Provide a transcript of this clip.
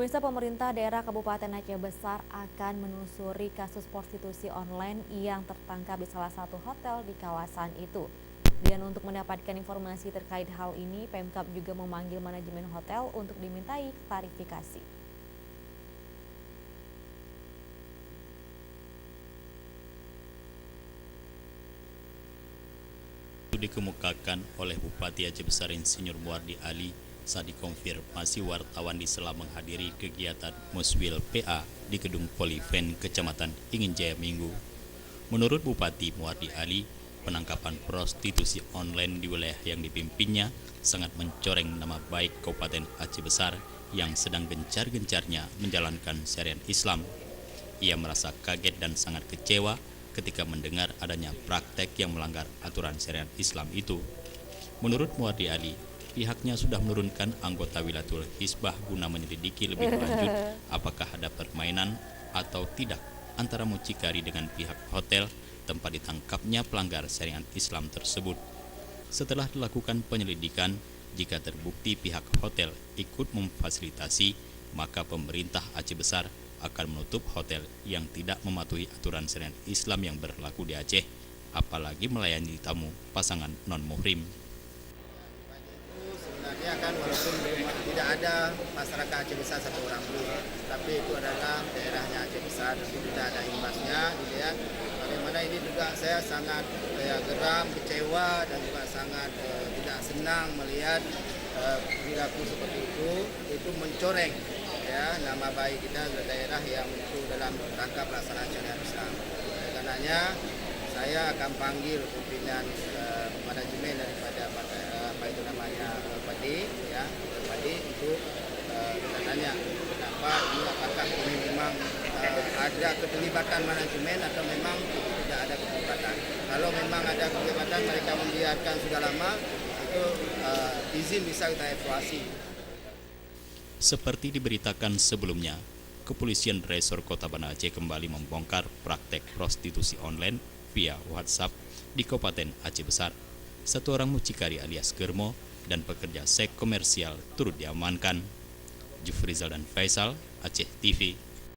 Pemirsa, pemerintah daerah Kabupaten Aceh Besar akan menelusuri kasus prostitusi online yang tertangkap di salah satu hotel di kawasan itu. Dan untuk mendapatkan informasi terkait hal ini, Pemkab juga memanggil manajemen hotel untuk dimintai klarifikasi. Dikemukakan oleh Bupati Aceh Besar Insinyur Muardi Ali saat dikonfirmasi wartawan di sela menghadiri kegiatan Muswil PA di Gedung Poliven Kecamatan Inginjaya Minggu. Menurut Bupati Muardi Ali, penangkapan prostitusi online di wilayah yang dipimpinnya sangat mencoreng nama baik Kabupaten Aceh Besar yang sedang gencar-gencarnya menjalankan syariat Islam. Ia merasa kaget dan sangat kecewa ketika mendengar adanya praktek yang melanggar aturan syariat Islam itu. Menurut Muardi Ali, pihaknya sudah menurunkan anggota Wilayatul Hisbah guna menyelidiki lebih lanjut apakah ada permainan atau tidak antara mucikari dengan pihak hotel tempat ditangkapnya pelanggar syariat Islam tersebut. Setelah dilakukan penyelidikan, jika terbukti pihak hotel ikut memfasilitasi, maka pemerintah Aceh Besar akan menutup hotel yang tidak mematuhi aturan syariat Islam yang berlaku di Aceh, apalagi melayani tamu pasangan non-muhrim. Sebenarnya kan walaupun tidak ada masyarakat Aceh Besar satu orang pun, tapi itu adalah daerahnya Aceh Besar, tentu tidak ada imbasnya, dilihat. Bagaimana ini juga saya sangat geram, kecewa dan juga sangat tidak senang melihat perilaku seperti itu mencoreng nama baik kita di daerah yang itu dalam rangka pelaksanaan syariat Islam. Karenanya saya akan panggil pimpinan manajemen daripada Padi untuk kita tanya kenapa ini, apakah ini memang ada keterlibatan manajemen atau memang tidak ada keterlibatan. Kalau memang ada keterlibatan, mereka membiarkan sudah lama, itu izin bisa kita evaluasi. Seperti diberitakan sebelumnya, Kepolisian Resor Kota Banda Aceh kembali membongkar praktek prostitusi online via WhatsApp di Kabupaten Aceh Besar. Satu orang mucikari alias Germo dan pekerja seks komersial turut diamankan. Jufrizal dan Faisal, Aceh TV.